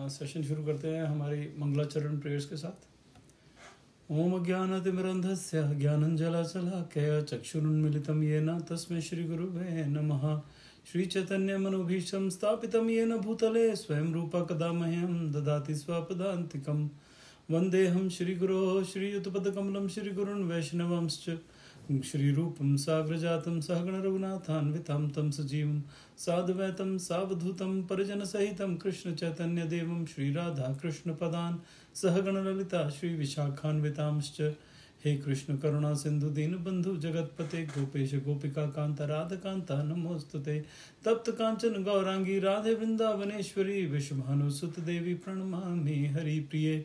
Session शुरू करते हैं हमारी मंगलाचरण प्रेयर्स के साथ। ओम अज्ञानतिमिरन्धस्य ज्ञानञ्जनशलाकया चक्षुरुन्मीलितं येन तस्मै श्रीगुरुवे नमः। श्रीचैतन्यमनोभीष्टं स्थापितं येन भूतले स्वयं रूपा कदा मह्यं ददाति स्वपदान्तिकं। वन्देऽहं श्रीगुरोः श्रीयुतपदकमलं श्रीगुरुन् वैष्णवांश्च श्रीरूपं साग्रजातं सहगण रघुनाथान्वितं तं सजीवं साद्वैतं सावधूतं परिजनसहितं कृष्ण चैतन्यदेवं श्रीराधाकृष्णपदान् सहगण ललिता श्रीविशाखान्वितांश्च। हे कृष्ण करुणा सिंधु दीनबंधु जगतपते गोपेश गोपिका कांता राधकांता नमोस्तुते। तप्त कांचन गौरांगी राधे वृंदावनेश्वरी विश्वभानुसुत देवी प्रणमामि हरिप्रिये।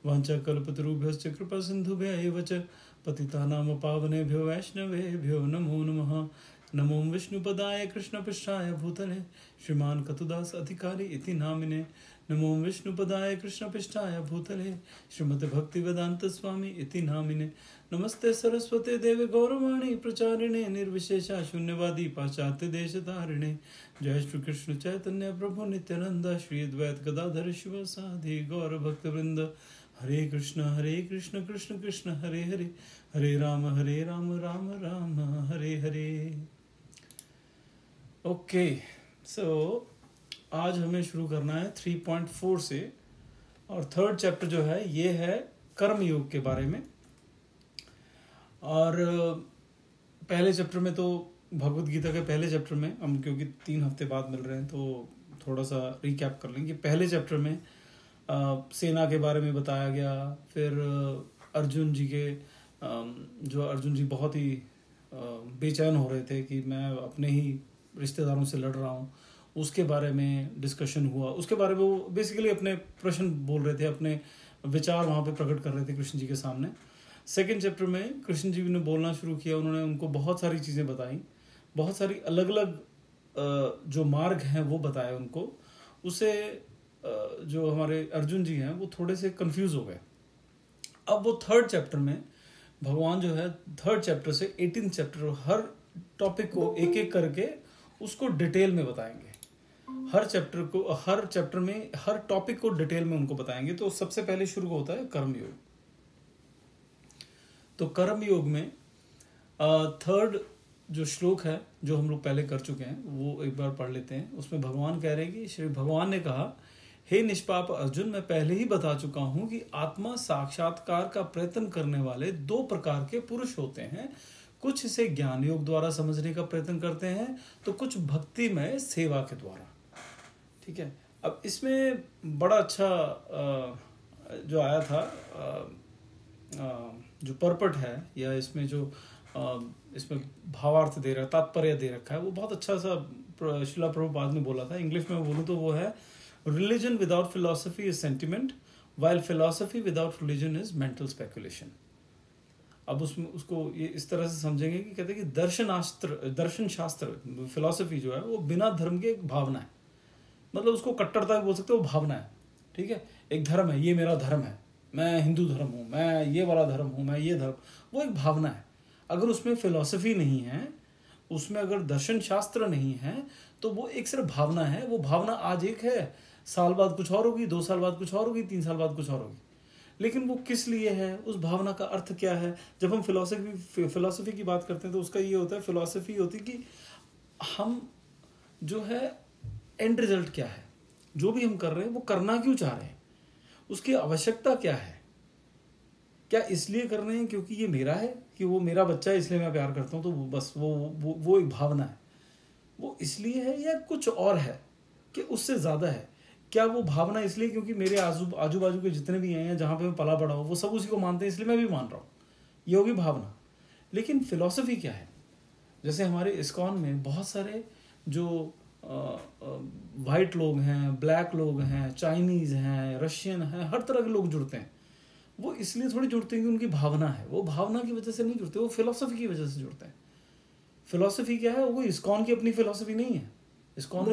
वाञ्छाकल्पतरुभ्यश्च कृपा सिन्धुभ्य एव च पतितानां पावनेभ्यो वैष्णवेभ्यो नमो नमः। नमो विष्णुपदाय कृष्णपृष्ठाय भूतले श्रीमान् कतुदास अधिकारी इति नामिने। नमो विष्णुपदाय कृष्णपृष्ठाय भूतले श्रीमते भक्तिवेदांत स्वामी इति नामिने। नमस्ते सरस्वते देवे गौरवाणी प्रचारिणे निर्विशेषा शून्यवादी पाश्चात्य देशतारिणे। जय श्री कृष्ण चैतन्य प्रभु नित्यानंद श्री अद्वैत गदाधर शिवसादि गौर भक्तवृंद। हरे कृष्ण कृष्ण कृष्ण हरे हरे, हरे राम राम राम हरे हरे। ओके, सो आज हमें शुरू करना है 3.4 से, और थर्ड चैप्टर जो है ये है कर्म योग के बारे में। और पहले चैप्टर में तो भगवत गीता के पहले चैप्टर में हम, क्योंकि 3 हफ्ते बाद मिल रहे हैं तो थोड़ा सा रिकैप कर लेंगे। पहले चैप्टर में सेना के बारे में बताया गया, फिर अर्जुन जी के जो अर्जुन जी बहुत ही बेचैन हो रहे थे कि मैं अपने ही रिश्तेदारों से लड़ रहा हूँ, उसके बारे में डिस्कशन हुआ। उसके बारे में वो बेसिकली अपने प्रश्न बोल रहे थे, अपने विचार वहाँ पे प्रकट कर रहे थे कृष्ण जी के सामने। सेकंड चैप्टर में कृष्ण जी ने बोलना शुरू किया, उन्होंने उनको बहुत सारी चीज़ें बताई, बहुत सारी अलग अलग जो मार्ग हैं वो बताए उनको। उसे जो हमारे अर्जुन जी हैं वो थोड़े से कंफ्यूज हो गए। अब वो थर्ड चैप्टर में भगवान जो है थर्ड चैप्टर से 18 चैप्टर हर टॉपिक को एक एक करके उसको डिटेल में बताएंगे। हर चैप्टर में हर टॉपिक को डिटेल में उनको बताएंगे। तो सबसे पहले शुरू होता है कर्म योग। तो कर्म योग में थर्ड जो श्लोक है जो हम लोग पहले कर चुके हैं वो एक बार पढ़ लेते हैं। उसमें भगवान कह रहे हैं कि श्री भगवान ने कहा, हे निष्पाप अर्जुन, मैं पहले ही बता चुका हूं कि आत्मा साक्षात्कार का प्रयत्न करने वाले 2 प्रकार के पुरुष होते हैं। कुछ इसे ज्ञान योग द्वारा समझने का प्रयत्न करते हैं तो कुछ भक्तिमय सेवा के द्वारा। ठीक है, अब इसमें बड़ा अच्छा जो आया था जो पर्पट है, या इसमें जो इसमें भावार्थ दे रहा है, तात्पर्य दे रखा है, वो बहुत अच्छा सा शिला प्रभुपाद ने बोला था। इंग्लिश में बोलूँ तो वो है, Religion without philosophy is sentiment, while philosophy without religion is mental speculation. अब उसको ये इस तरह से समझेंगे कि कहते हैं कि दर्शन शास्त्र फिलॉसफी जो है वो बिना धर्म के एक भावना है। मतलब उसको कट्टरता भी बोल सकते हो, वो भावना है। ठीक है, एक धर्म है, ये मेरा धर्म है, मैं हिंदू धर्म हूँ, मैं ये वाला धर्म हूँ, मैं ये धर्म, वो एक भावना है। अगर उसमें फिलॉसफी नहीं है, उसमें अगर दर्शन शास्त्र नहीं है, तो वो एक सिर्फ भावना है। वो भावना आज एक है, साल बाद कुछ और होगी, 2 साल बाद कुछ और होगी, 3 साल बाद कुछ और होगी। लेकिन वो किस लिए है, उस भावना का अर्थ क्या है? जब हम फिलॉसफी की बात करते हैं तो उसका ये होता है, फिलॉसफी होती है कि हम जो है एंड रिजल्ट क्या है, जो भी हम कर रहे हैं वो करना क्यों चाह रहे हैं, उसकी आवश्यकता क्या है। क्या इसलिए कर रहे हैं क्योंकि ये मेरा है, कि वो मेरा बच्चा है इसलिए मैं प्यार करता हूँ, तो बस वो एक भावना है। वो इसलिए है या कुछ और है कि उससे ज़्यादा है? क्या वो भावना इसलिए क्योंकि मेरे आजू बाजू के जितने भी हैं, जहाँ पे मैं पला बड़ा हूँ, वो सब उसी को मानते हैं इसलिए मैं भी मान रहा हूँ, ये होगी भावना। लेकिन फिलॉसफी क्या है? जैसे हमारे इस्कॉन में बहुत सारे जो वाइट लोग हैं, ब्लैक लोग हैं, चाइनीज़ हैं, रशियन हैं, हर तरह के लोग जुड़ते हैं। वो इसलिए थोड़ी जुड़ते हैं कि उनकी भावना है, वो भावना की वजह से नहीं जुड़ते, वो फिलॉसफी की वजह से जुड़ते हैं। फिलॉसफी क्या है? वो इस्कॉन की अपनी फिलॉसफी नहीं है। इस्कॉन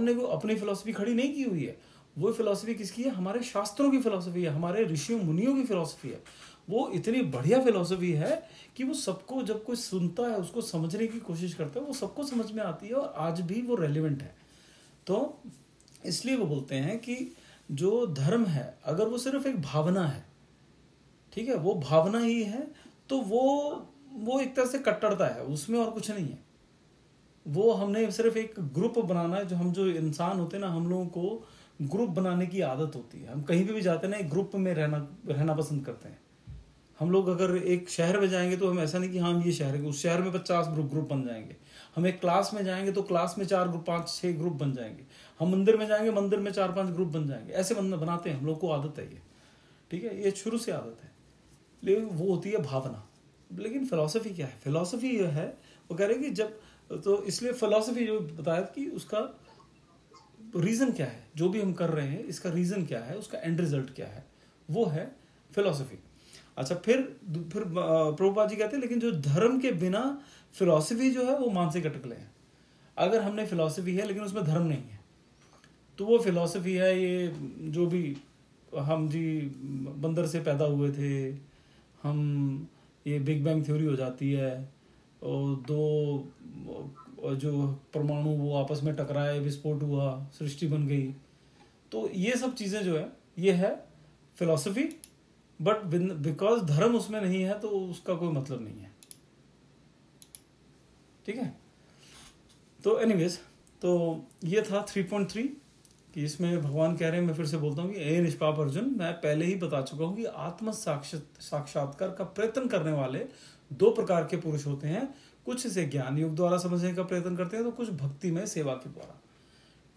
ने वो अपनी फिलॉसफी खड़ी नहीं की हुई है। वो फिलॉसफी किसकी है? हमारे शास्त्रों की फिलॉसफी है, हमारे ऋषियों मुनियों की फिलॉसफी है। वो इतनी बढ़िया फिलॉसफी है कि वो सबको, जब कोई सुनता है, उसको समझने की कोशिश करता है, वो सबको समझ में आती है और आज भी वो रेलिवेंट है। तो इसलिए वो बोलते हैं कि जो धर्म है अगर वो सिर्फ एक भावना है, ठीक है, वो भावना ही है, तो वो एक तरह से कट्टरता है, उसमें और कुछ नहीं है। वो हमने सिर्फ एक ग्रुप बनाना है, जो इंसान होते हैं ना, हम लोगों को ग्रुप बनाने की आदत होती है। हम कहीं पे भी जाते हैं ना, एक ग्रुप में रहना पसंद करते हैं। हम लोग अगर एक शहर में जाएंगे तो हम ऐसा नहीं कि हाँ ये शहर है, उस शहर में 50 ग्रुप बन जाएंगे। हम एक क्लास में जाएंगे तो क्लास में 4 ग्रुप 5-6 ग्रुप बन जाएंगे। हम मंदिर में जाएंगे, मंदिर में 4-5 ग्रुप बन जाएंगे। ऐसे बनाते हैं, हम लोग को आदत है ये, ठीक है, ये शुरू से आदत है। लेकिन वो होती है भावना। लेकिन फिलॉसफी क्या है? फिलॉसफी ये है, वो कह रहे हैं कि जब, तो इसलिए फिलॉसफी जो बताया कि उसका रीजन क्या है, जो भी हम कर रहे हैं इसका रीजन क्या है, उसका एंड रिजल्ट क्या है, वो है फिलॉसफी। अच्छा, फिर प्रभुपाद जी कहते हैं लेकिन जो धर्म के बिना फिलॉसफी जो है वो मानसिक अटकलें हैं। अगर हमने फिलॉसफी है लेकिन उसमें धर्म नहीं है तो वो फिलॉसफी है, ये जो भी हम जी बंदर से पैदा हुए थे हम, ये बिग बैंग थ्योरी हो जाती है, और दो जो परमाणु वो आपस में टकराए, विस्फोट हुआ, सृष्टि बन गई। तो ये सब चीज़ें जो है ये है फिलॉसफी, बट बिकॉज धर्म उसमें नहीं है तो उसका कोई मतलब नहीं है, ठीक है। तो एनीवेज, तो ये था 3.3 कि इसमें भगवान कह रहे हैं, मैं फिर से बोलता हूँ कि ए निष्पाप अर्जुन, मैं पहले ही बता चुका हूँ कि आत्म साक्षात्कार का प्रयत्न करने वाले 2 प्रकार के पुरुष होते हैं। कुछ इसे ज्ञान योग द्वारा समझने का प्रयत्न करते हैं, तो कुछ भक्ति में सेवा के द्वारा।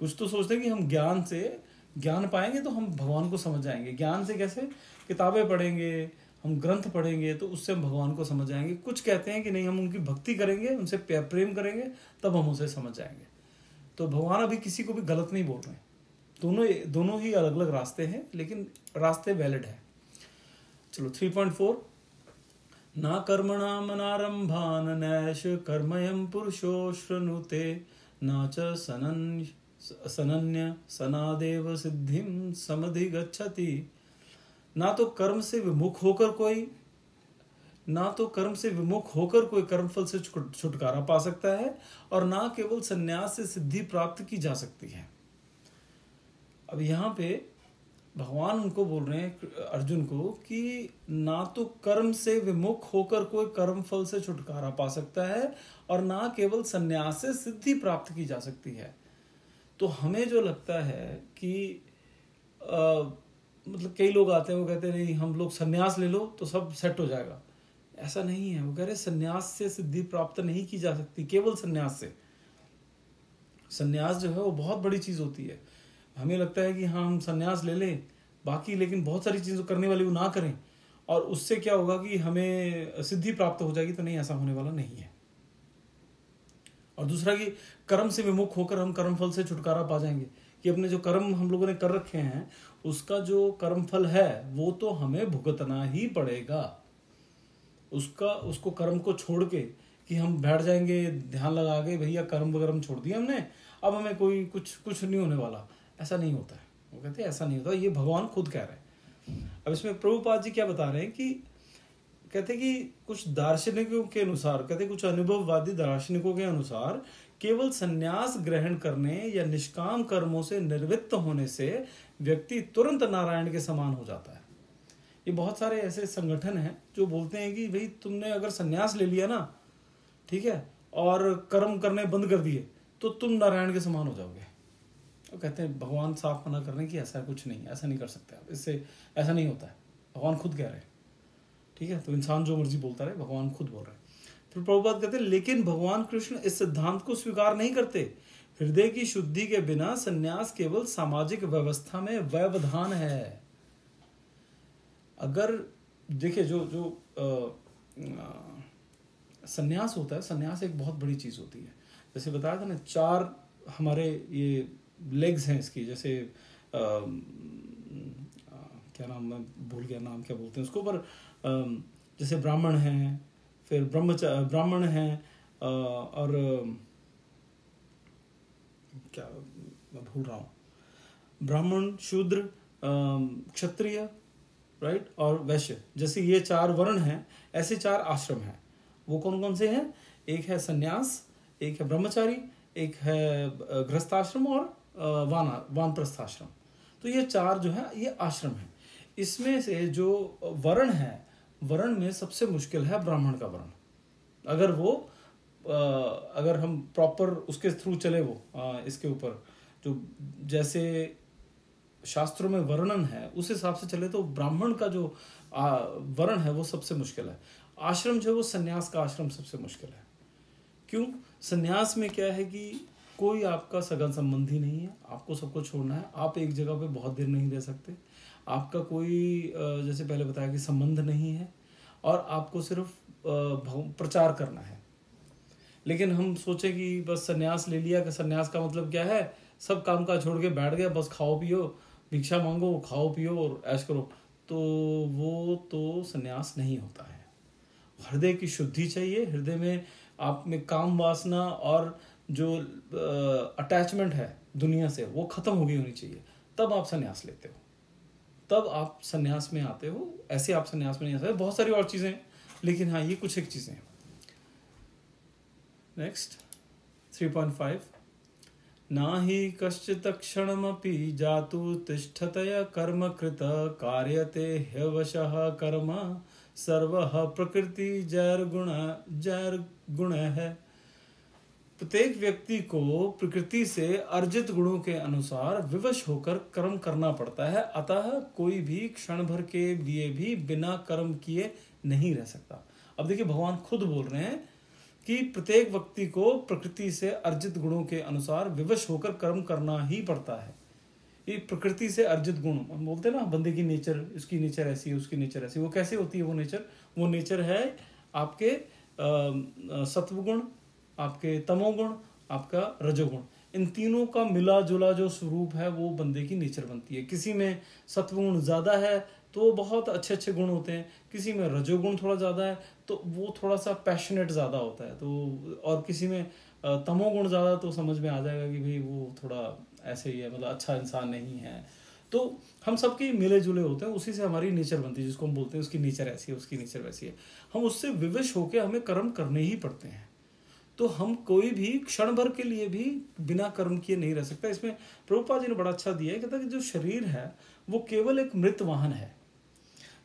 कुछ तो सोचते हैं कि हम ज्ञान से ज्ञान पाएंगे तो हम भगवान को समझ जाएंगे। ज्ञान से कैसे? किताबें पढ़ेंगे, हम ग्रंथ पढ़ेंगे तो उससे हम भगवान को समझ जाएंगे। कुछ कहते हैं कि नहीं, हम उनकी भक्ति करेंगे, उनसे प्रेम करेंगे, तब हम उसे समझ जाएंगे। तो भगवान अभी किसी को भी गलत नहीं बोल रहे हैं, दोनों ही अलग अलग रास्ते हैं, लेकिन रास्ते वैलिड है। चलो 3.4, ना कर्मणाम अनारंभान नैष कर्मयं पुरुषो श्रनुते ना च सनन्य सनादेव सिद्धिम समधिगच्छति। ना तो कर्म से विमुख होकर कोई कर्मफल से छुटकारा पा सकता है, और ना केवल संन्यास से सिद्धि प्राप्त की जा सकती है। अब यहाँ पे भगवान उनको बोल रहे हैं अर्जुन को कि ना तो कर्म से विमुख होकर कोई कर्मफल से छुटकारा पा सकता है, और ना केवल संन्यास से सिद्धि प्राप्त की जा सकती है। तो हमें जो लगता है कि मतलब कई लोग आते हैं, वो कहते हैं नहीं हम लोग संन्यास ले लो तो सब सेट हो जाएगा। ऐसा नहीं है। वो कह रहे संन्यास से सिद्धि प्राप्त नहीं की जा सकती, केवल संन्यास से। संन्यास जो है वो बहुत बड़ी चीज होती है। हमें लगता है कि हाँ हम संन्यास ले लें बाकी, लेकिन बहुत सारी चीज़ें करने वाली वो ना करें और उससे क्या होगा कि हमें सिद्धि प्राप्त हो जाएगी। तो नहीं, ऐसा होने वाला नहीं है। और दूसरा कि कर्म से विमुख होकर हम कर्मफल से छुटकारा पा जाएंगे, कि अपने जो कर्म हम लोगों ने कर रखे हैं उसका जो कर्मफल है वो तो हमें भुगतना ही पड़ेगा। उसको कर्म को छोड़ के कि हम बैठ जाएंगे ध्यान लगा के, भैया कर्म छोड़ दिया हमने, अब हमें कोई कुछ नहीं होने वाला, ऐसा नहीं होता है। वो कहते हैं ऐसा नहीं होता, ये भगवान खुद कह रहे हैं। अब इसमें प्रभुपाद जी क्या बता रहे हैं कि कहते कि कुछ दार्शनिकों के अनुसार, कहते कुछ अनुभववादी दार्शनिकों के अनुसार केवल संन्यास ग्रहण करने या निष्काम कर्मों से निवृत्त होने से व्यक्ति तुरंत नारायण के समान हो जाता है। ये बहुत सारे ऐसे संगठन हैं जो बोलते हैं कि भाई तुमने अगर संन्यास ले लिया ना, ठीक है, और कर्म करने बंद कर दिए तो तुम नारायण के समान हो जाओगे। तो कहते हैं भगवान साफ मना कर रहे हैं कि ऐसा कुछ नहीं, ऐसा नहीं कर सकते आप, इससे ऐसा नहीं होता है। भगवान खुद कह रहे हैं, ठीक है। तो इंसान जो मर्जी बोलता रहे, भगवान खुद बोल रहे हैं। फिर प्रभुपाद कहते हैं लेकिन भगवान कृष्ण इस सिद्धांत को स्वीकार नहीं करते। हृदय की शुद्धि के बिना संन्यास केवल सामाजिक व्यवस्था में व्यवधान है। अगर देखिए जो संन्यास होता है, संन्यास एक बहुत बड़ी चीज होती है। जैसे बताया था ना, 4 हमारे ये लेग्स हैं इसकी, जैसे क्या नाम, मैं भूल गया नाम, क्या बोलते हैं उसको, पर जैसे ब्राह्मण हैं, फिर ब्राह्मण हैं, और क्या मैं भूल रहा हूँ, ब्राह्मण, शूद्र, क्षत्रिय, राइट, और वैश्य, जैसे ये 4 वर्ण हैं, ऐसे 4 आश्रम हैं। वो कौन कौन से हैं? एक है सन्यास, एक है ब्रह्मचारी, एक है गृहस्थाश्रम और वानप्रस्थाश्रम। तो ये 4 जो है ये आश्रम है। इसमें से जो वर्ण है, वर्ण में सबसे मुश्किल है ब्राह्मण का वर्ण। अगर हम प्रॉपर उसके थ्रू चले, वो इसके ऊपर जो जैसे शास्त्रों में वर्णन है उस हिसाब से चले, तो ब्राह्मण का जो वर्ण है वो सबसे मुश्किल है। आश्रम जो है वो सन्यास का आश्रम सबसे मुश्किल है। क्यों? सन्यास में क्या है कि कोई आपका सगा संबंधी नहीं है, आपको सबको छोड़ना है, आप एक जगह पे बहुत देर नहीं रह सकते, आपका कोई जैसे पहले बताया कि संबंध नहीं है, और आपको सिर्फ प्रचार करना है। लेकिन हम सोचे कि बस सन्यास ले लिया, कि सन्यास का मतलब क्या है, सब काम का छोड़ के बैठ गया, बस खाओ पियो, भिक्षा मांगो, खाओ पियो और ऐश करो, तो वो तो सन्यास नहीं होता है। हृदय की शुद्धि चाहिए, हृदय में आप में काम वासना और जो अटैचमेंट है दुनिया से वो खत्म हो गई होनी चाहिए, तब आप सन्यास लेते हो, तब आप सन्यास में आते हो। ऐसे आप सन्यास में नहीं आते। बहुत सारी और चीजें हैं, लेकिन हाँ ये कुछ एक चीजें हैं। नेक्स्ट 3.5 ना ही कश्चित् क्षणमपि जातु तिष्ठतया कर्म कृत कार्यते ह्यवशः कर्म सर्वः प्रकृति जैर्गुण है। प्रत्येक व्यक्ति को प्रकृति से अर्जित गुणों के अनुसार विवश होकर कर्म करना पड़ता है, अतः कोई भी क्षण भर के लिए भी बिना कर्म किए नहीं रह सकता। अब देखिए भगवान खुद बोल रहे हैं कि प्रत्येक व्यक्ति को प्रकृति से अर्जित गुणों के अनुसार विवश होकर कर्म करना ही पड़ता है। ये प्रकृति से अर्जित गुण हम बोलते हैं ना, बंदे की नेचर, इसकी नेचर ऐसी है, उसकी नेचर ऐसी, वो कैसे होती है वो नेचर? वो नेचर है आपके सत्वगुण, आपके तमोगुण, आपका रजोगुण, इन तीनों का मिला जुला जो स्वरूप है वो बंदे की नेचर बनती है। किसी में सत्वगुण ज्यादा है तो बहुत अच्छे अच्छे गुण होते हैं, किसी में रजोगुण थोड़ा ज्यादा है तो वो थोड़ा सा पैशनेट ज्यादा होता है, तो और किसी में तमोगुण ज्यादा, तो समझ में आ जाएगा कि भाई वो थोड़ा ऐसे ही है, मतलब अच्छा इंसान नहीं है। तो हम सबके मिले जुले होते हैं, उसी से हमारी नेचर बनती है, जिसको हम बोलते हैं उसकी नेचर ऐसी है, उसकी नेचर वैसी है। हम उससे विवश होकर हमें कर्म करने ही पड़ते हैं। तो हम कोई भी क्षण भर के लिए भी बिना कर्म किए नहीं रह सकता। इसमें प्रभुपाद जी ने बड़ा अच्छा दिया है, कहता है कि जो शरीर है वो केवल एक मृत वाहन है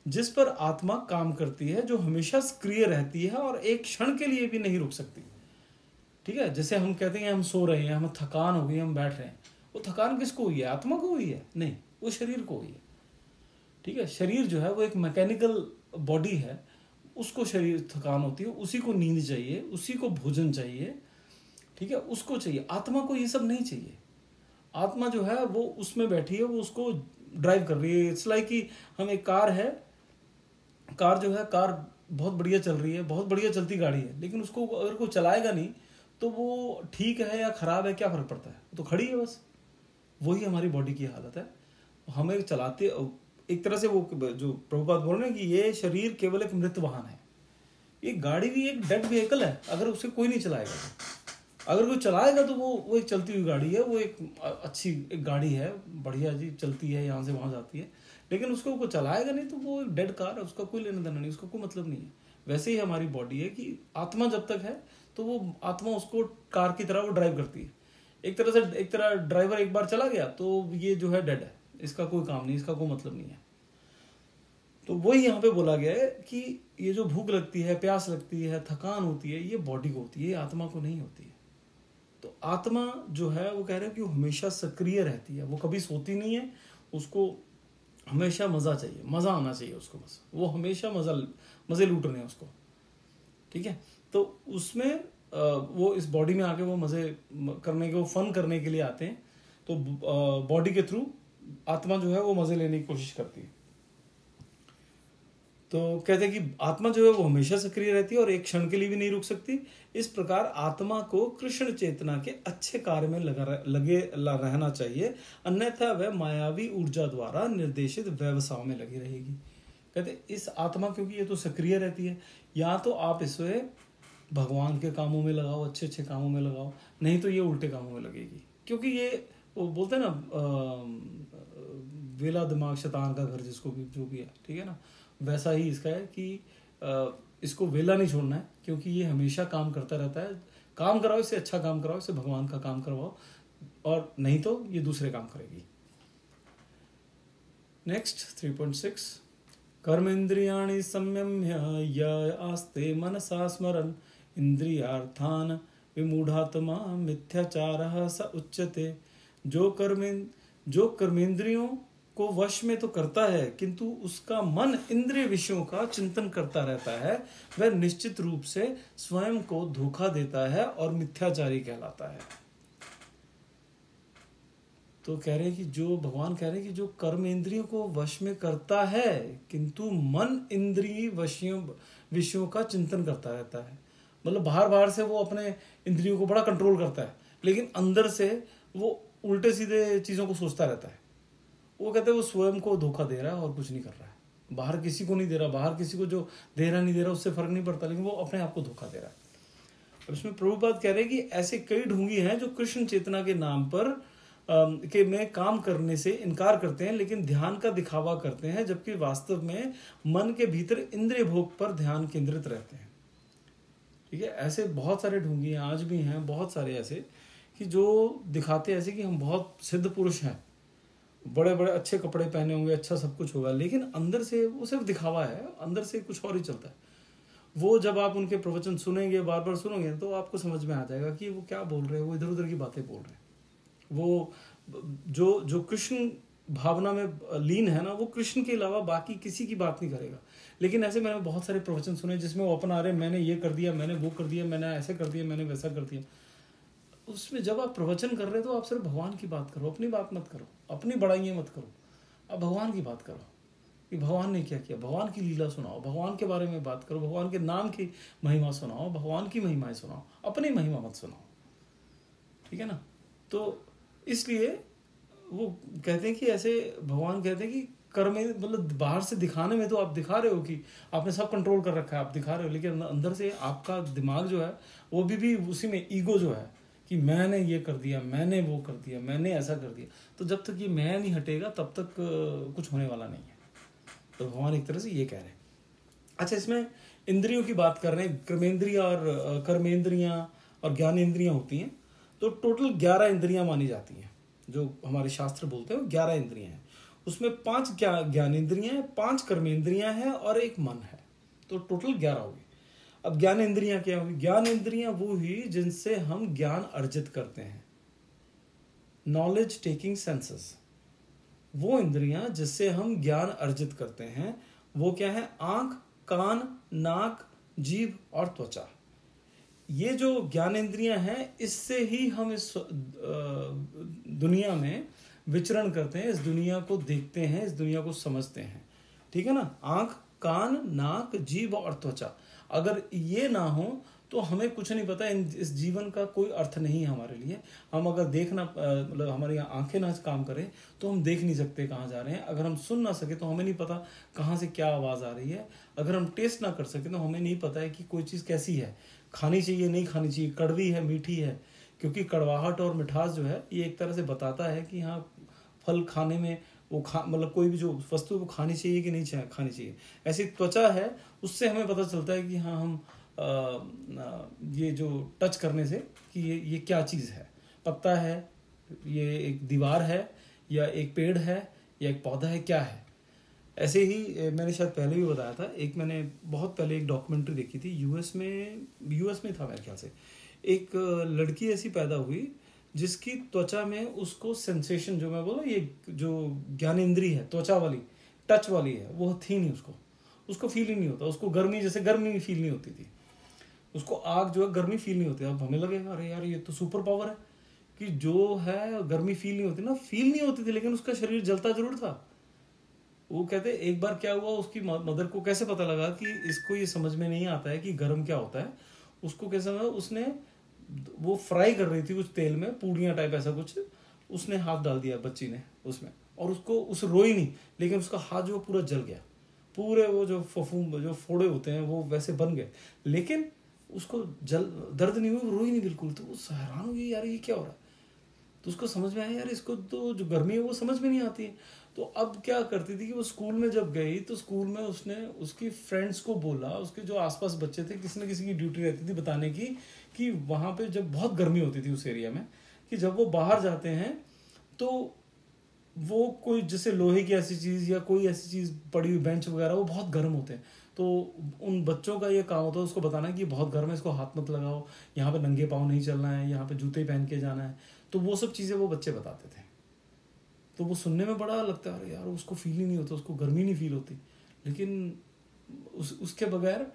जिस पर आत्मा काम करती है, जो हमेशा सक्रिय रहती है और एक क्षण के लिए भी नहीं रुक सकती। ठीक है, जैसे हम कहते हैं हम सो रहे हैं, हमें थकान हो गई, हम बैठ रहे हैं, वो थकान किसको हुई है? आत्मा को हुई है? नहीं, वो शरीर को हुई है। ठीक है, शरीर जो है वो एक मैकेनिकल बॉडी है, उसको शरीर थकान होती है, उसी को नींद चाहिए, उसी को भोजन चाहिए, ठीक है, उसको चाहिए। आत्मा को ये सब नहीं चाहिए। आत्मा जो है वो उसमें बैठी है, वो उसको ड्राइव कर रही है। इट्स लाइक कि हम एक कार है, कार जो है, कार बहुत बढ़िया चल रही है, बहुत बढ़िया चलती गाड़ी है, लेकिन उसको अगर कोई चलाएगा नहीं तो वो ठीक है या खराब है, क्या फर्क पड़ता है, तो खड़ी है बस। वही हमारी बॉडी की हालत है। हमें चलाते, एक तरह से वो जो प्रभुपाद बोल रहे हैं कि ये शरीर केवल एक मृत वाहन है। ये गाड़ी भी एक डेड व्हीकल है, अगर उसे कोई नहीं चलाएगा तो। अगर कोई चलाएगा तो वो एक चलती हुई गाड़ी है, वो एक अच्छी एक गाड़ी है, बढ़िया जी चलती है, यहाँ से वहाँ जाती है, लेकिन उसको कोई चलाएगा नहीं तो वो एक डेड कार है, उसका कोई लेना देना नहीं, उसका कोई मतलब नहीं है। वैसे ही हमारी बॉडी है कि आत्मा जब तक है तो वो आत्मा उसको कार की तरह वो ड्राइव करती है। एक तरह ड्राइवर एक बार चला गया तो ये जो है डेड है, इसका कोई काम नहीं, इसका कोई मतलब नहीं है। तो वही यहाँ पे बोला गया है कि ये जो भूख लगती है, प्यास लगती है, थकान होती है, ये बॉडी को होती है, ये आत्मा को नहीं होती है। तो आत्मा जो है वो कह रहे हैं कि वो हमेशा सक्रिय रहती है, वो कभी सोती नहीं है, उसको हमेशा मजा चाहिए, मजा आना चाहिए उसको, बस वो हमेशा मजे लूटने हैं उसको। ठीक है, तो उसमें वो इस बॉडी में आके वो मजे करने के, वो फन करने के लिए आते हैं। तो बॉडी के थ्रू आत्मा जो है वो मजे लेने की कोशिश करती है। तो कहते हैं कि आत्मा जो है वो हमेशा सक्रिय रहती है और एक क्षण के लिए भी नहीं रुक सकती। इस प्रकार आत्मा को कृष्ण चेतना के अच्छे कार्य में लगे रहना चाहिए, अन्यथा वह मायावी ऊर्जा द्वारा निर्देशित व्यवसाय में लगी रहेगी। कहते इस आत्मा, क्योंकि ये तो सक्रिय रहती है, या तो आप इसे भगवान के कामों में लगाओ, अच्छे अच्छे कामों में लगाओ, नहीं तो ये उल्टे कामों में लगेगी। क्योंकि ये वो बोलते हैं ना, वेला दिमाग शैतान का घर, जिसको भी जो भी है, ठीक है ना, वैसा ही इसका है कि इसको वेला नहीं छोड़ना है, क्योंकि ये हमेशा काम करता रहता है। काम कराओ इससे, अच्छा काम कराओ इससे, भगवान का काम करवाओ, और नहीं तो ये दूसरे काम करेगी। नेक्स्ट 3.6 कर्मेन्द्रियाणि संयम्य य आस्ते मनसा स्मरन् इंद्रियार्थान विमूढ़ात्मा मिथ्याचारः स उच्यते। जो कर्मेंद्रियों को वश में तो करता है किंतु उसका मन इंद्रिय विषयों का चिंतन करता रहता है, वह निश्चित रूप से स्वयं को धोखा देता है और मिथ्याचारी कहलाता है। तो कह रहे हैं कि जो भगवान कह रहे हैं कि जो कर्म इंद्रियों को वश में करता है किंतु मन इंद्रिय विषयों का चिंतन करता रहता है, मतलब बाहर से वो अपने इंद्रियों को बड़ा कंट्रोल करता है, लेकिन अंदर से वो उल्टे सीधे चीजों को सोचता रहता है। वो कहते हैं वो स्वयं को धोखा दे रहा है और कुछ नहीं कर रहा है, बाहर किसी को नहीं दे रहा, बाहर किसी को जो दे रहा नहीं दे रहा उससे फर्क नहीं पड़ता, लेकिन वो अपने आप को धोखा दे रहा है। अब इसमें प्रभुपाद कह रहे हैं कि ऐसे कई ढोंगी हैं जो कृष्ण चेतना के नाम पर के में काम करने से इनकार करते हैं, लेकिन ध्यान का दिखावा करते हैं, जबकि वास्तव में मन के भीतर इंद्रिय भोग पर ध्यान केंद्रित रहते हैं। ठीक है, ऐसे बहुत सारे ढोंगी आज भी हैं, बहुत सारे ऐसे कि जो दिखाते ऐसे कि हम बहुत सिद्ध पुरुष हैं, बड़े बड़े अच्छे कपड़े पहने होंगे, अच्छा सब कुछ होगा, लेकिन अंदर से वो सिर्फ दिखावा है, अंदर से कुछ और ही चलता है। वो जब आप उनके प्रवचन सुनेंगे, बार बार सुनोगे, तो आपको समझ में आ जाएगा कि वो क्या बोल रहे हैं, वो इधर उधर की बातें बोल रहे हैं। वो जो कृष्ण भावना में लीन है ना, वो कृष्ण के अलावा बाकी किसी की बात नहीं करेगा। लेकिन ऐसे मैंने बहुत सारे प्रवचन सुने जिसमें वो अपना रहे, मैंने ये कर दिया, मैंने वो कर दिया, मैंने ऐसे कर दिया, मैंने वैसा कर दिया। उसमें जब आप प्रवचन कर रहे हो तो आप सिर्फ भगवान की बात करो, अपनी बात मत करो, अपनी बड़ाइयाँ मत करो, आप भगवान की बात करो कि भगवान ने क्या किया, भगवान की लीला सुनाओ, भगवान के बारे में बात करो, भगवान के नाम की महिमा सुनाओ, भगवान की महिमाएं सुनाओ, अपनी महिमा मत सुनाओ। ठीक है ना। तो इसलिए वो कहते हैं कि ऐसे भगवान कहते हैं कि कर्म मतलब बाहर से दिखाने में तो आप दिखा रहे हो कि आपने सब कंट्रोल कर रखा है, आप दिखा रहे हो, लेकिन अंदर से आपका दिमाग जो है वो भी उसी में ईगो जो है कि मैंने ये कर दिया, मैंने वो कर दिया, मैंने ऐसा कर दिया। तो जब तक ये मैं नहीं हटेगा तब तक कुछ होने वाला नहीं है। तो भगवान एक तरह से ये कह रहे हैं। अच्छा, इसमें इंद्रियों की बात कर रहे हैं, कर्मेंद्रियां और कर्मेंद्रियां और ज्ञानेंद्रियां होती हैं। तो टोटल 11 इंद्रियां मानी जाती हैं, जो हमारे शास्त्र बोलते हैं 11 इंद्रियां हैं। उसमें 5 ज्ञानेंद्रियां हैं, 5 कर्मेंद्रियां हैं और एक मन है, तो टोटल 11 होगी। अब ज्ञान इंद्रियां क्या हुई? ज्ञान इंद्रियां वो हुई जिनसे हम ज्ञान अर्जित करते हैं, नॉलेज टेकिंग सेंसेस। वो इंद्रियां जिससे हम ज्ञान अर्जित करते हैं वो क्या है? आंख, कान, नाक, जीभ और त्वचा। ये जो ज्ञानेंद्रियां हैं इससे ही हम इस दुनिया में विचरण करते हैं, इस दुनिया को देखते हैं, इस दुनिया को समझते हैं। ठीक है ना। आंख, कान, नाक, जीभ और त्वचा, अगर ये ना हो तो हमें कुछ नहीं पता, इस जीवन का कोई अर्थ नहीं है हमारे लिए। हम अगर देखना मतलब हमारी आंखें ना काम करें तो हम देख नहीं सकते कहाँ जा रहे हैं। अगर हम सुन ना सके तो हमें नहीं पता कहाँ से क्या आवाज़ आ रही है। अगर हम टेस्ट ना कर सके तो हमें नहीं पता है कि कोई चीज़ कैसी है, खानी चाहिए नहीं खानी चाहिए, कड़वी है मीठी है। क्योंकि कड़वाहट और मिठास जो है ये एक तरह से बताता है कि हाँ फल खाने में वो मतलब कोई भी जो वस्तु वो खानी चाहिए कि नहीं खानी चाहिए। ऐसी त्वचा है, उससे हमें पता चलता है कि हाँ हम ये जो टच करने से कि ये क्या चीज़ है, पत्ता है, ये एक दीवार है, या एक पेड़ है, या एक पौधा है, क्या है। ऐसे ही मैंने शायद पहले भी बताया था, मैंने बहुत पहले एक डॉक्यूमेंट्री देखी थी, यूएस में था मेरे ख्याल से। एक लड़की ऐसी पैदा हुई जिसकी त्वचा में उसको सेंसेशन, जो मैं बोला ये जो ज्ञानेंद्री है त्वचा वाली, टच वाली है, वो थी नहीं, उसको फील ही नहीं होता। उसको गर्मी, जैसे गर्मी फील नहीं होती थी, उसको आग जो है गर्मी फील नहीं होती। अब हमें लगेगा अरे यार ये तो सुपर पावर है कि जो है गर्मी फील नहीं होती ना, फील नहीं होती थी, लेकिन उसका शरीर जलता जरूर था। वो कहते एक बार क्या हुआ, उसकी मदर को कैसे पता लगा कि इसको ये समझ में नहीं आता है कि गर्म क्या होता है। उसको कैसे लगा, उसने वो फ्राई कर रही थी कुछ तेल में, पूड़ियाँ टाइप ऐसा कुछ, उसने हाथ डाल दिया बच्ची ने उसमें, और उस रोई नहीं, लेकिन उसका हाथ जो पूरा जल गया, पूरे वो जो जो फोड़े होते हैं वो वैसे बन गए, लेकिन उसको दर्द नहीं हुआ, वो रोई नहीं बिल्कुल। तो वो हैरान हो गई यार ये क्या हो रहा है। तो उसको समझ में आया यार इसको तो जो गर्मी है वो समझ में नहीं आती है। तो अब क्या करती थी कि वो स्कूल में जब गई तो स्कूल में उसने उसकी फ्रेंड्स को बोला, उसके जो आसपास बच्चे थे, किसी न किसी की ड्यूटी रहती थी बताने की कि वहाँ पे जब बहुत गर्मी होती थी उस एरिया में, कि जब वो बाहर जाते हैं तो वो कोई जैसे लोहे की ऐसी चीज़ या कोई ऐसी चीज़ पड़ी हुई बेंच वगैरह वो बहुत गर्म होते हैं, तो उन बच्चों का ये काम होता है उसको बताना कि बहुत गर्म है, इसको हाथ मत लगाओ, यहाँ पे नंगे पाँव नहीं चलना है, यहाँ पे जूते पहन के जाना है। तो वो सब चीज़ें वो बच्चे बताते थे, तो वो सुनने में बड़ा लगता है, अरे यार उसको फील ही नहीं होता, उसको गर्मी नहीं फील होती, लेकिन उसके बगैर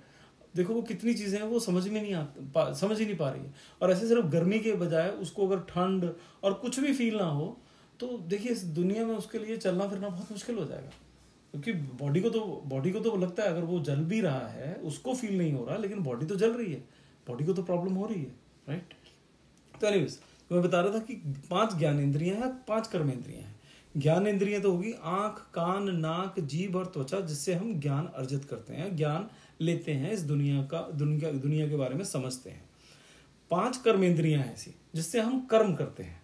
देखो वो कितनी चीज़ें हैं वो समझ में नहीं समझ ही नहीं पा रही है। और ऐसे सिर्फ गर्मी के बजाय उसको अगर ठंड और कुछ भी फील ना हो तो देखिए इस दुनिया में उसके लिए चलना फिरना बहुत मुश्किल हो जाएगा, क्योंकि बॉडी को तो लगता है अगर वो जल भी रहा है उसको फील नहीं हो रहा, लेकिन बॉडी तो जल रही है, बॉडी को तो प्रॉब्लम हो रही है, राइट। तो एनीवेज मैं बता रहा था कि 5 ज्ञानेंद्रियां हैं, 5 कर्मेंद्रियां हैं। ज्ञानेंद्रियां तो होगी आंख, कान, नाक, जीभ और त्वचा, जिससे हम ज्ञान अर्जित करते हैं, ज्ञान लेते हैं, इस दुनिया के बारे में समझते हैं। 5 कर्मेंद्रियां हैं ऐसी जिससे हम कर्म करते हैं।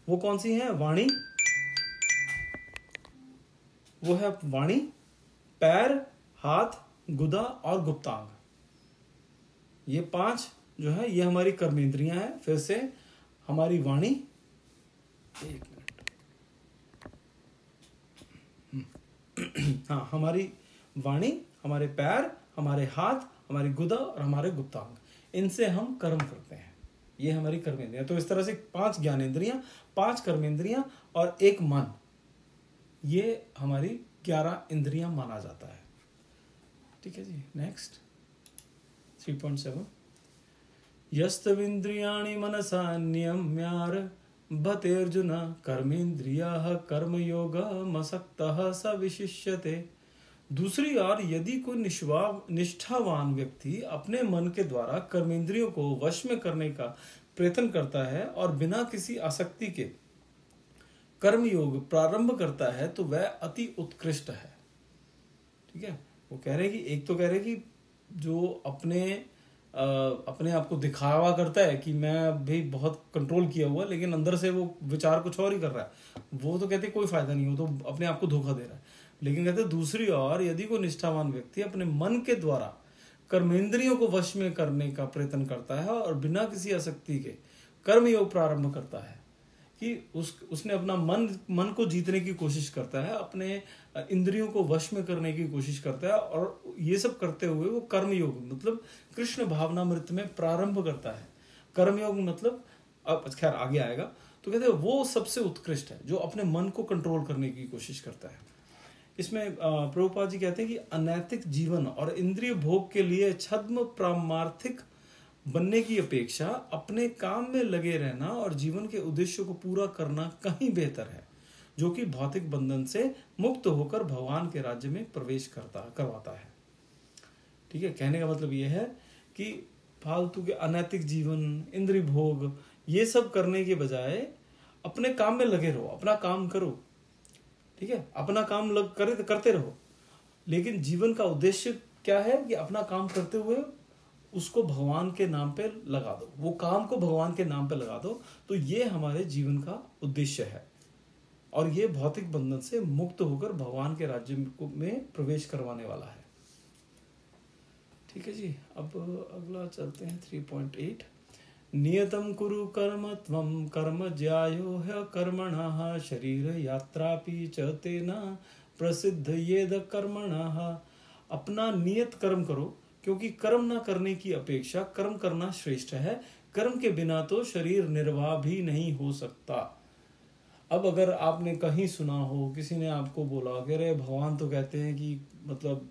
वो कौन सी हैं? वाणी, वो है वाणी, पैर, हाथ, गुदा और गुप्तांग। ये 5 जो है ये हमारी कर्मेंद्रियां हैं। फिर से हमारी वाणी, एक मिनट हाँ, हमारी वाणी, हमारे पैर, हमारे हाथ, हमारी गुदा और हमारे गुप्तांग, इनसे हम कर्म करते हैं, ये हमारी कर्मेंद्रियां। तो इस तरह से 5 ज्ञानेंद्रियां, 5 कर्मेंद्रियां और 1 मन, ये हमारी 11 इंद्रियां माना जाता है। ठीक है जी। नेक्स्ट 3.7 यस्तविंद्रियाणि मनसा नियम्यार भतेर्जुन कर्मेंद्रियाः कर्मयोगमसक्तः स विशिष्यते। दूसरी ओर यदि कोई निष्ठावान व्यक्ति अपने मन के द्वारा कर्मेंद्रियों को वश में करने का प्रयत्न करता है और बिना किसी आसक्ति के कर्मयोग प्रारंभ करता है तो वह अति उत्कृष्ट है। ठीक है, वो कह रहे हैं कि एक तो कह रहे हैं कि जो अपने आप को दिखावा करता है कि मैं भी बहुत कंट्रोल किया हुआ, लेकिन अंदर से वो विचार कुछ और ही कर रहा है, वो तो कहते कोई फायदा नहीं, हो तो अपने आप को धोखा दे रहा है। लेकिन कहते दूसरी ओर यदि कोई निष्ठावान व्यक्ति अपने मन के द्वारा कर्मेंद्रियों को वश में करने का प्रयत्न करता है और बिना किसी आसक्ति के कर्मयोग प्रारंभ करता है, कि उसने अपना मन को जीतने की कोशिश करता है, अपने इंद्रियों को वश में करने की कोशिश करता है, और ये सब करते हुए वो कर्मयोग मतलब कृष्ण भावनामृत में प्रारंभ करता है। कर्मयोग मतलब अब खैर आगे आएगा। तो कहते हैं वो सबसे उत्कृष्ट है जो अपने मन को कंट्रोल करने की कोशिश करता है। इसमें प्रभुपाद जी कहते हैं कि अनैतिक जीवन और इंद्रिय भोग के लिए छद्म पारमार्थिक बनने की अपेक्षा अपने काम में लगे रहना और जीवन के उद्देश्य को पूरा करना कहीं बेहतर है, जो कि भौतिक बंधन से मुक्त होकर भगवान के राज्य में प्रवेश करवाता है। ठीक है, कहने का मतलब यह है कि फालतू के अनैतिक जीवन, इंद्रिय भोग, ये सब करने के बजाय अपने काम में लगे रहो, अपना काम करो। ठीक है, अपना काम करते रहो, लेकिन जीवन का उद्देश्य क्या है कि अपना काम करते हुए उसको भगवान के नाम पे लगा दो, वो काम को भगवान के नाम पे लगा दो। तो ये हमारे जीवन का उद्देश्य है, और ये भौतिक बंधन से मुक्त होकर भगवान के राज्य में प्रवेश करवाने वाला है। ठीक है जी। अब अगला चलते हैं 3.8 नियतम कुरु कर्म त्वं कर्म ज्यायो है कर्मणः शरीर यात्रापि च तेन प्रसिद्ध येद कर्मणः। अपना नियत कर्म करो, क्योंकि कर्म न करने की अपेक्षा कर्म करना श्रेष्ठ है। कर्म के बिना तो शरीर निर्वाह भी नहीं हो सकता। अब अगर आपने कहीं सुना हो, किसी ने आपको बोला कि अरे भगवान तो कहते हैं कि मतलब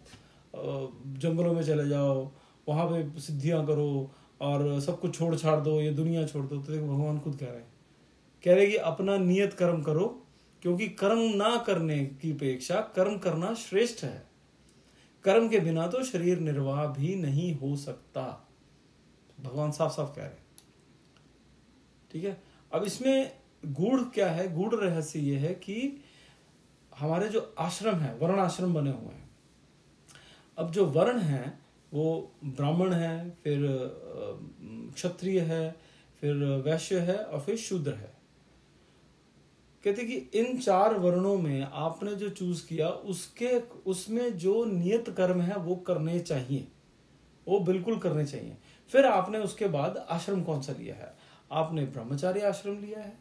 जंगलों में चले जाओ, वहां पे सिद्धियां करो और सब कुछ छोड़ छाड़ दो, ये दुनिया छोड़ दो, तो देखो भगवान खुद कह रहे हैं कि अपना नियत कर्म करो, क्योंकि कर्म ना करने की अपेक्षा कर्म करना श्रेष्ठ है। कर्म के बिना तो शरीर निर्वाह भी नहीं हो सकता, भगवान साफ साफ कह रहे हैं। ठीक है, अब इसमें गूढ़ क्या है? गूढ़ रहस्य ये है कि हमारे जो आश्रम है, वर्ण आश्रम बने हुए हैं। अब जो वर्ण है वो ब्राह्मण है, फिर क्षत्रिय है, फिर वैश्य है और फिर शूद्र है। कहते कि इन 4 वर्णों में आपने जो चूज किया उसमें जो नियत कर्म है वो करने चाहिए, वो बिल्कुल करने चाहिए। फिर आपने उसके बाद आश्रम कौन सा लिया है? आपने ब्रह्मचार्य आश्रम लिया है,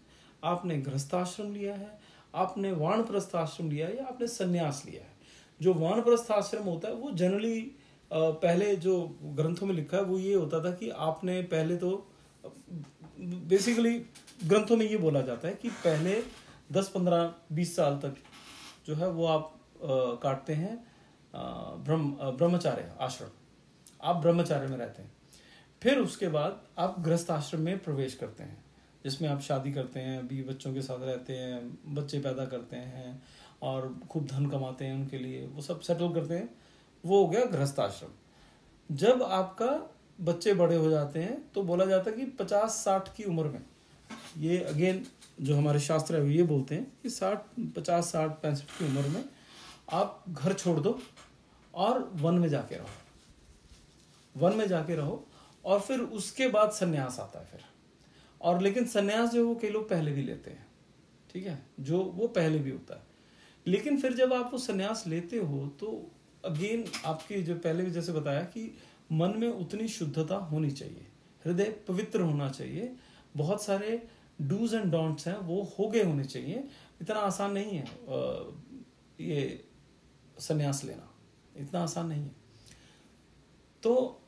आपने गृहस्थ आश्रम लिया है, आपने वानप्रस्थ आश्रम लिया है, या आपने संन्यास लिया है। जो वानप्रस्थ आश्रम होता है वो जनरली पहले जो ग्रंथों में लिखा है वो ये होता था कि आपने पहले तो बेसिकली ग्रंथों में ये बोला जाता है कि पहले 10, 15, 20 साल तक जो है वो आप काटते हैं ब्रह्मचार्य आश्रम, आप ब्रह्मचार्य में रहते हैं। फिर उसके बाद आप गृहस्थ आश्रम में प्रवेश करते हैं, जिसमें आप शादी करते हैं, बीवी बच्चों के साथ रहते हैं, बच्चे पैदा करते हैं और खूब धन कमाते हैं उनके लिए, वो सब सेटल करते हैं। वो हो गया गृहस्थ आश्रम। जब आपका बच्चे बड़े हो जाते हैं तो बोला जाता है कि 50-60 की उम्र में, ये अगेन जो हमारे शास्त्र है ये बोलते हैं कि 50, 60, 65 की उम्र में आप घर छोड़ दो और वन में जाके रहो, और फिर उसके बाद सन्यास आता है फिर। और लेकिन सन्यास जो वो कई लोग पहले भी लेते हैं, ठीक है, जो वो पहले भी होता है। लेकिन फिर जब आप वो सन्यास लेते हो तो अगेन आपकी जो पहले भी जैसे बताया कि मन में उतनी शुद्धता होनी चाहिए, हृदय पवित्र होना चाहिए, बहुत सारे डूज एंड डोंट्स हैं वो हो गए होने चाहिए। इतना आसान नहीं है ये सन्यास लेना, इतना आसान नहीं है। तो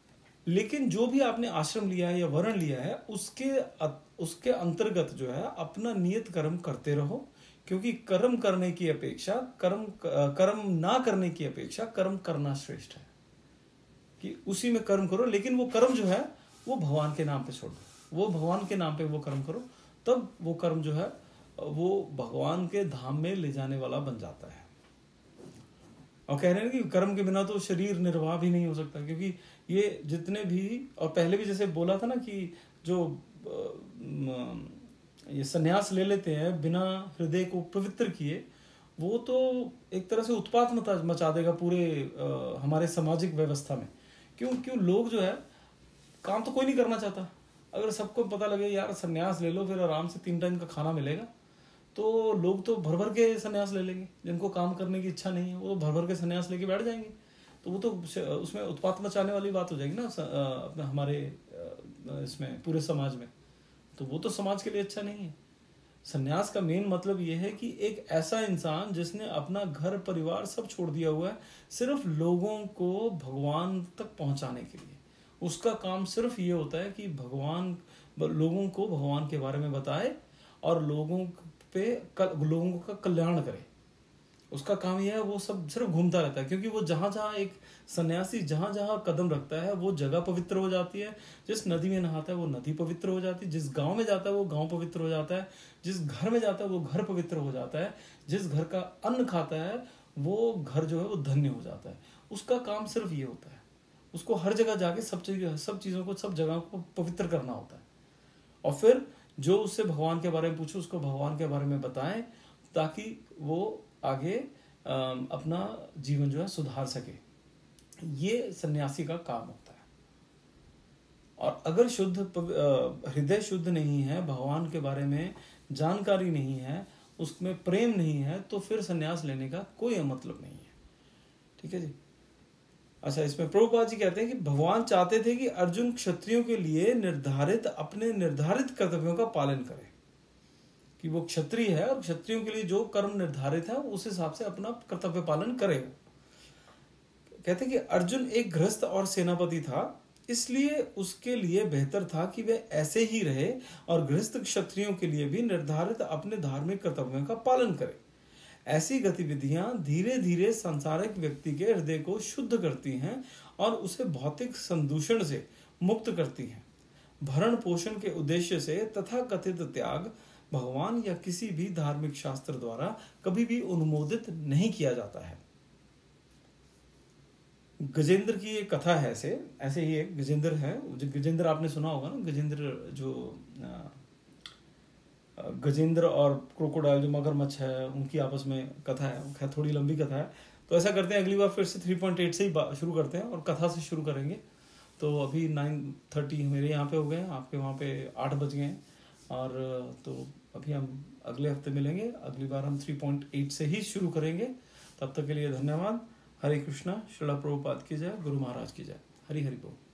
लेकिन जो भी आपने आश्रम लिया है या वर्ण लिया है उसके अंतर्गत जो है अपना नियत कर्म करते रहो, क्योंकि कर्म करने की अपेक्षा कर्म ना करने की अपेक्षा कर्म करना श्रेष्ठ है। कि उसी में कर्म करो, लेकिन वो कर्म जो है वो भगवान के नाम पे छोड़ दो, वो भगवान के नाम पे वो कर्म करो, तब वो कर्म जो है वो भगवान के धाम में ले जाने वाला बन जाता है। और कह रहे हैं कि कर्म के बिना तो शरीर निर्वाह भी नहीं हो सकता, क्योंकि ये जितने भी, और पहले भी जैसे बोला था ना कि जो ये सन्यास ले लेते हैं बिना हृदय को पवित्र किए, वो तो एक तरह से उत्पात मचा देगा पूरे हमारे सामाजिक व्यवस्था में। क्यों लोग जो है काम तो कोई नहीं करना चाहता। अगर सबको पता लगे यार सन्यास ले लो फिर आराम से 3 टाइम का खाना मिलेगा, तो लोग तो भर भर के सन्यास ले लेंगे। जिनको काम करने की इच्छा नहीं है वो भर भर के सन्यास लेके बैठ जाएंगे, तो वो तो उसमें उत्पात मचाने वाली बात हो जाएगी ना अपने हमारे इसमें पूरे समाज में, तो वो तो समाज के लिए अच्छा नहीं है। सन्यास का मेन मतलब ये है कि एक ऐसा इंसान जिसने अपना घर परिवार सब छोड़ दिया हुआ है सिर्फ लोगों को भगवान तक पहुंचाने के लिए, उसका काम सिर्फ ये होता है कि लोगों को भगवान के बारे में बताए और लोगों का कल्याण करे। उसका काम यह है, वो सब सिर्फ घूमता रहता है, क्योंकि वो जहां जहां एक सन्यासी जहां जहां कदम रखता है वो जगह पवित्र हो जाती है। जिस नदी में नहाता है वो नदी पवित्र हो जाती है, जिस गांव में जाता है वो गांव पवित्र हो जाता है, जिस घर में जाता है वो घर पवित्र हो जाता है, जिस घर का अन्न खाता है वो घर जो है वो धन्य हो जाता है। उसका काम सिर्फ ये होता है, उसको हर जगह जाके सब चीजों को, सब जगह को पवित्र करना होता है। और फिर जो उससे भगवान के बारे में पूछो उसको भगवान के बारे में बताएं, ताकि वो आगे अपना जीवन जो है सुधार सके। ये सन्यासी का काम होता है। और अगर हृदय शुद्ध नहीं है, भगवान के बारे में जानकारी नहीं है, उसमें प्रेम नहीं है, तो फिर सन्यास लेने का कोई मतलब नहीं है। ठीक है जी। अच्छा, इसमें प्रभुपाद जी कहते हैं कि भगवान चाहते थे कि अर्जुन क्षत्रियों के लिए अपने निर्धारित कर्तव्यों का पालन करे, कि वो क्षत्रिय है और क्षत्रियों के लिए जो कर्म निर्धारित है उस हिसाब से अपना कर्तव्य पालन करे। कहते हैं कि अर्जुन एक गृहस्थ और सेनापति था, इसलिए उसके लिए बेहतर था कि वह ऐसे ही रहे और गृहस्थ क्षत्रियों के लिए भी निर्धारित अपने धार्मिक कर्तव्यों का पालन करे। ऐसी गतिविधियां धीरे धीरे सांसारिक व्यक्ति के हृदय को शुद्ध करती हैं और उसे भौतिक संदूषण से मुक्त करती हैं। भरण पोषण के उद्देश्य से तथाकथित त्याग भगवान या किसी भी धार्मिक शास्त्र द्वारा कभी भी अनुमोदित नहीं किया जाता है। गजेंद्र की एक कथा है, ऐसे ही एक गजेंद्र है, गजेंद्र आपने सुना होगा ना, गजेंद्र और क्रोकोडाइल जो मगरमच्छ है उनकी आपस में कथा है, थोड़ी लंबी कथा है। तो ऐसा करते हैं अगली बार फिर से 3.8 से ही शुरू करते हैं और कथा से शुरू करेंगे। तो अभी 9:30 मेरे यहाँ पे हो गए, आपके वहाँ पे 8 बज गए हैं, और तो अभी हम अगले हफ्ते मिलेंगे, अगली बार हम 3.8 से ही शुरू करेंगे। तब तक के लिए धन्यवाद। हरे कृष्णा, श्रील प्रभुपाद की जय, गुरु महाराज की जय। हरि हरि बोल।